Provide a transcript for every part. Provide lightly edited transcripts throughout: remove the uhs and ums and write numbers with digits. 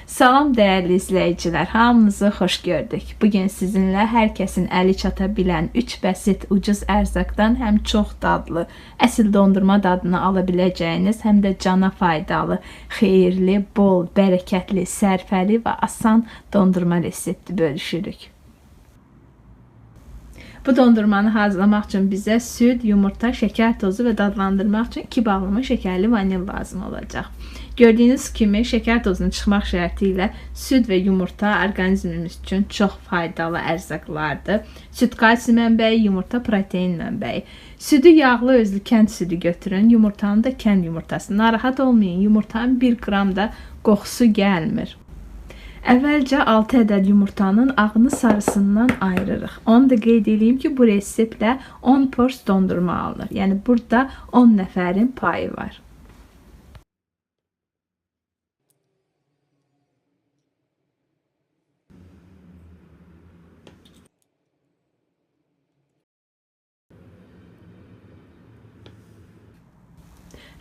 Salam dəyərli izləyicilər, hamınızı xoş gördük. Bugün sizinlə hər kəsin əli çata bilən 3 bəsit ucuz ərzaqdan həm çox dadlı, əsl dondurma dadını ala biləcəyiniz, həm də cana faydalı, xeyirli, bol, bərəkətli, sərfəli və asan dondurma resepti bölüşürük. Bu dondurmanı hazırlamaq üçün bizə süd, yumurta, şəkər tozu və dadlandırmaq üçün 2 bağlama şəkərli vanil lazım olacaq. Gördüyünüz kimi şəkər tozunun çıxmaq şərti ilə süd və yumurta orqanizmimiz üçün çox faydalı ərzaqlardır. Süd kalsium mənbəyi, yumurta protein mənbəyi. Südü yağlı özlü kənd südü götürün, yumurtanı da kənd yumurtası. Narahat olmayın, yumurtanın 1 qram da qoxusu gəlmir. Əvvəlcə 6 ədəd yumurtanın ağını sarısından ayırırıq. Onu da qeyd edeyim ki, bu reseptlə 10 pors dondurma alınır. Yəni burada 10 nəfərin payı var.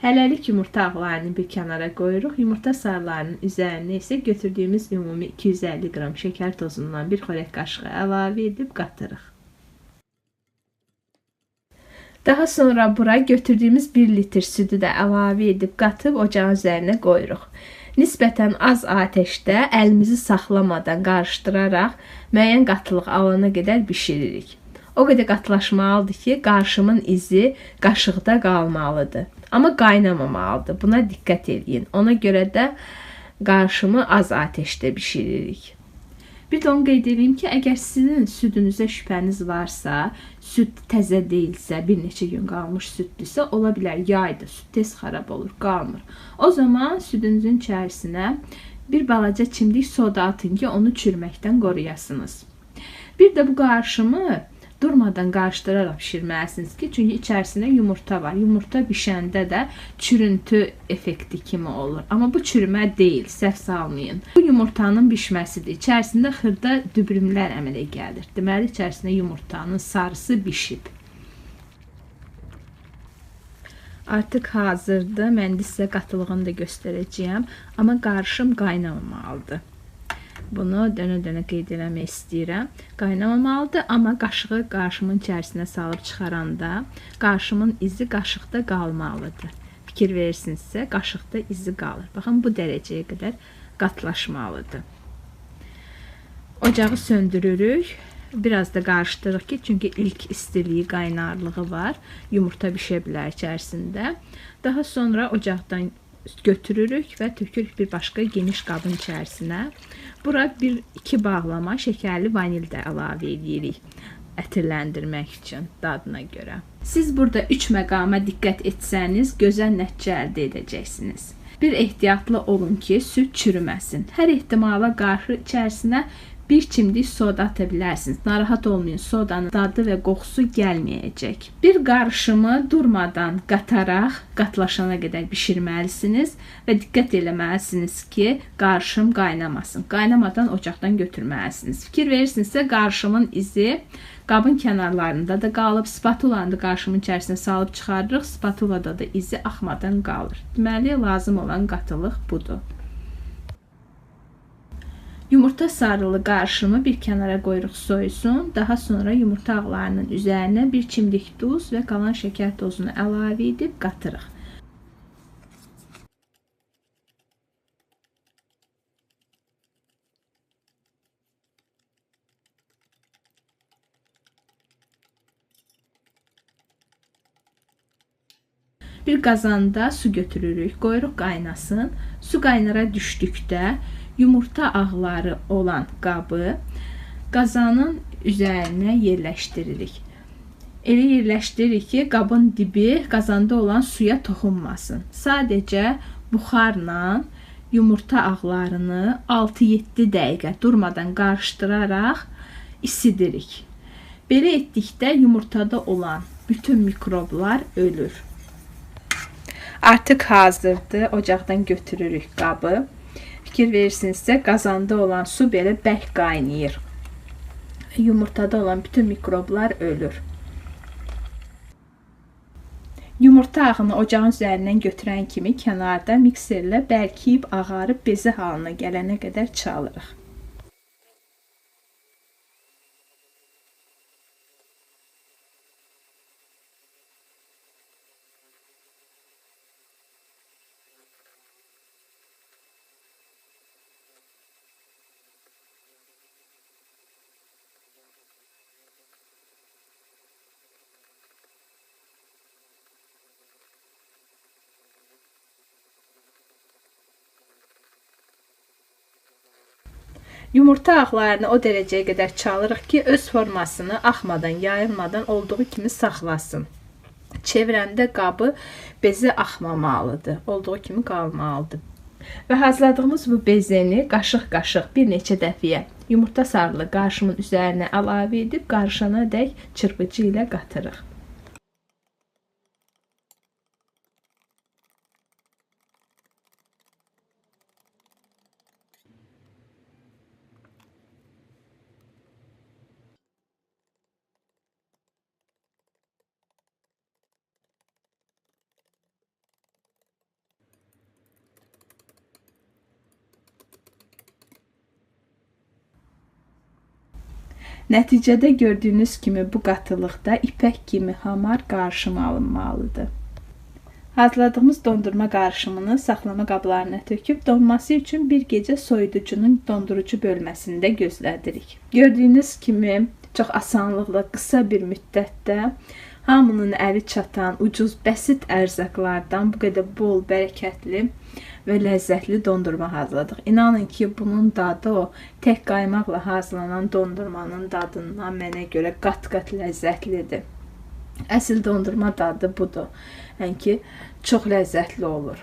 Hələlik yumurta ağlarını bir kənara qoyuruq. Yumurta sarılarının üzərinə isə götürdüyümüz ümumi 250 qram şəkər tozundan 1 xörək qaşığı əlavə edib qatırıq. Daha sonra bura götürdüyümüz 1 litr südü də əlavə edib qatıb ocağın üzərinə qoyuruq. Nisbətən az atəşdə əlimizi saxlamadan qarışdıraraq müəyyən qatılıq alana qədər bişiririk. O qədər qatılaşmalıdır ki, qarışımın izi qaşıqda qalmalıdır. Amma qaynamamalıdır. Buna diqqət edin. Ona görə də qarışımı az atəşdə bişiririk. Bir də onu qeyd edeyim ki, əgər sizin südünüzə şübhəniz varsa, süd təzə deyilsə, bir neçə gün qalmış süddüsə, ola bilər yaydır, süd tez xarab olur, qalmır. O zaman südünüzün içərisinə bir balaca çimdik soda atın ki, onu çürüməkdən qoruyasınız. Bir də bu qarışımı durmadan qarışdıraraq bişirməlisiniz ki, çünki içərisində yumurta var. Yumurta bişəndə də çürüntü effekti kimi olur. Amma bu çürümə deyil, səhv salmayın. Bu yumurtanın bişməsidir. İçərisində xırda dübürümlər əmələ gəlir. Deməli, içərisində yumurtanın sarısı bişib. Artıq hazırdır. Mən sizə qatılığını da göstərəcəyəm. Amma qarışım qaynamamalıdır. Bunu dönə-dönə qeyd eləmək istəyirəm. Qaynamamalıdır, amma qaşığı qarışımın içərisinə salıb çıxaranda qarışımın izi qaşıqda qalmalıdır. Fikir verirsinizsə, qaşıqda izi qalır. Baxın, bu dərəcəyə qədər qatılaşmalıdır. Ocağı söndürürük. Biraz da qarışdırırıq ki, çünki ilk istiliyi, qaynarlığı var. Yumurta bişə bilər içərisində. Daha sonra ocaqdan götürürük və tökürük bir başqa geniş qabın içərisinə. Bura 1-2 bağlama şəkərli vanil də əlavə edirik ətirləndirmək üçün dadına görə. Siz burada 3 məqama diqqət etsəniz, gözəl nəticə əldə edəcəksiniz. Bir ehtiyatlı olun ki, süd çürüməsin. Hər ehtimala qarşı içərisinə 1 çimdik soda ata bilərsiniz. Narahat olmayın, sodanın dadı və qoxusu gəlməyəcək. Bir qarışımı durmadan qataraq, qatılaşana qədər bişirməlisiniz və diqqət eləməlisiniz ki, qarışım qaynamasın. Qaynamadan ocaqdan götürməlisiniz. Fikir verirsinizsə, qarışımın izi qabın kənarlarında da qalıb, spatulanı da qarışımın içərisinə salıb çıxarırıq, spatulada da izi axmadan qalır. Deməli, lazım olan qatılıq budur. Yumurta sarılı qarışımı bir kənara qoyuruq soyusun. Daha sonra yumurta ağlarının üzərinə 1 çimdik duz və qalan şəkər tozunu əlavə edib qatırıq. Bir qazanda su götürürük, qoyuruq qaynasın. Su qaynara düşdükdə yumurta ağları olan qabı qazanın üzərinə yerləşdiririk. Elə yerləşdiririk ki, qabın dibi qazanda olan suya toxunmasın. Sadəcə buxarla yumurta ağlarını 6-7 dəqiqə durmadan qarışdıraraq isidirik. Belə etdikdə yumurtada olan bütün mikroblar ölür. Artıq hazırdır. Ocaqdan götürürük qabı. Fikir verirsinizsə, qazanda olan su belə bərk qaynayır. Yumurtada olan bütün mikroblar ölür. Yumurta ağını ocağın üzərindən götürən kimi kənarda mikserlə bərkiyib ağarıb bezi halına gələnə qədər çalırıq. Yumurta ağlarını o dərəcəyə qədər çalırıq ki, öz formasını axmadan, yayılmadan olduğu kimi saxlasın. Çevirəndə qabı bezi axmamalıdır, olduğu kimi qalmalıdır. Və hazırladığımız bu bezəni qaşıq-qaşıq bir neçə dəfəyə yumurta sarılı qarışımın üzərinə əlavə edib qarışana dək çırpıcı ilə qatırıq. Nəticədə gördüyünüz kimi bu qatılıqda ipək kimi hamar qarışım alınmalıdır. Hazırladığımız dondurma qarışımını saxlama qablarına töküb donması üçün bir gecə soyuducunun dondurucu bölməsində gözlədirik. Gördüyünüz kimi çox asanlıqla qısa bir müddətdə hamının əli çatan, ucuz, bəsit ərzaqlardan bu qədər bol, bərəkətli və ləzzətli dondurma hazırladıq. İnanın ki, bunun dadı o tək qaymaqla hazırlanan dondurmanın dadından mənə görə qat-qat ləzzətlidir. Əsl dondurma dadı budur. Yəni ki, çox ləzzətli olur.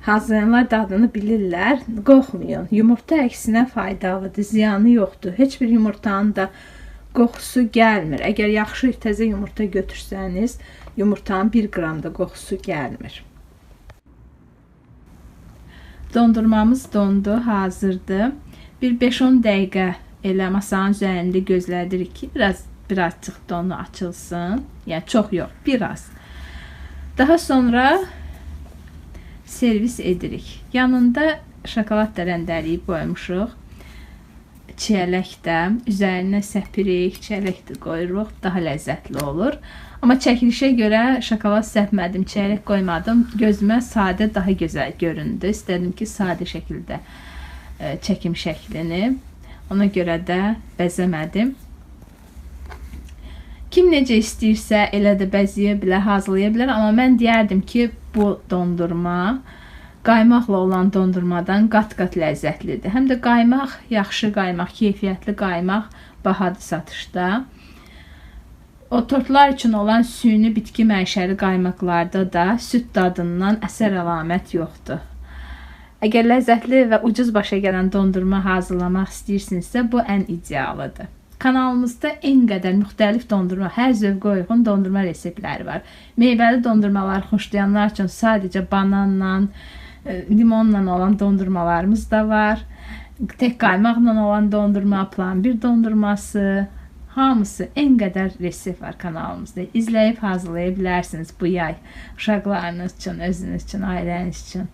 Hazırlayanlar dadını bilirlər, qorxmayın. Yumurta əksinə faydalıdır, ziyanı yoxdur. Heç bir yumurtanın da qoxusu gəlmir. Əgər yaxşı təzə yumurta götürsəniz, yumurtanın 1 qram da qoxusu gəlmir. Dondurmamız dondu, hazırdır. Bir 5-10 dəqiqə elə masanın üzərində gözlədirik ki, birazcıq donu açılsın. Yəni çox yox, biraz. Daha sonra servis edirik. Yanında şokolad da rəndəliyib qoymuşuq. Çiyələk də üzərinə səpirik, çiyələk də qoyuruq, daha ləzzətli olur. Amma çəkilişə görə şokolad səpmədim, çiyələk qoymadım. Gözümə sadə daha gözəl göründü. İstədim ki, sadə şəkildə çəkim şəklini. Ona görə də bəzəmədim. Kim necə istəyirsə elə də bəzəyə bilər, hazırlaya bilər. Amma mən deyərdim ki, bu dondurma qaymaqla olan dondurmadan qat-qat ləzzətlidir. Həm də qaymaq, yaxşı qaymaq, keyfiyyətli qaymaq bahadır satışda. O tortlar üçün olan süni bitki mənşəli qaymaqlarda da süd dadından əsər əlamət yoxdur. Əgər ləzzətli və ucuz başa gələn dondurma hazırlamaq istəyirsinizsə, bu ən idealıdır. Kanalımızda en qədər müxtəlif dondurma, hər zövqə uyğun dondurma reseptləri var. Meyvəli dondurmalar xoşlayanlar üçün sadəcə bananla, limonla olan dondurmalarımız da var. Tək qaymaqla olan dondurma, plambir dondurması, hamısı en qədər resept var kanalımızda. İzləyib hazırlaya bilərsiniz bu yay. Uşaqlarınız üçün, özünüz üçün, ailəniz üçün.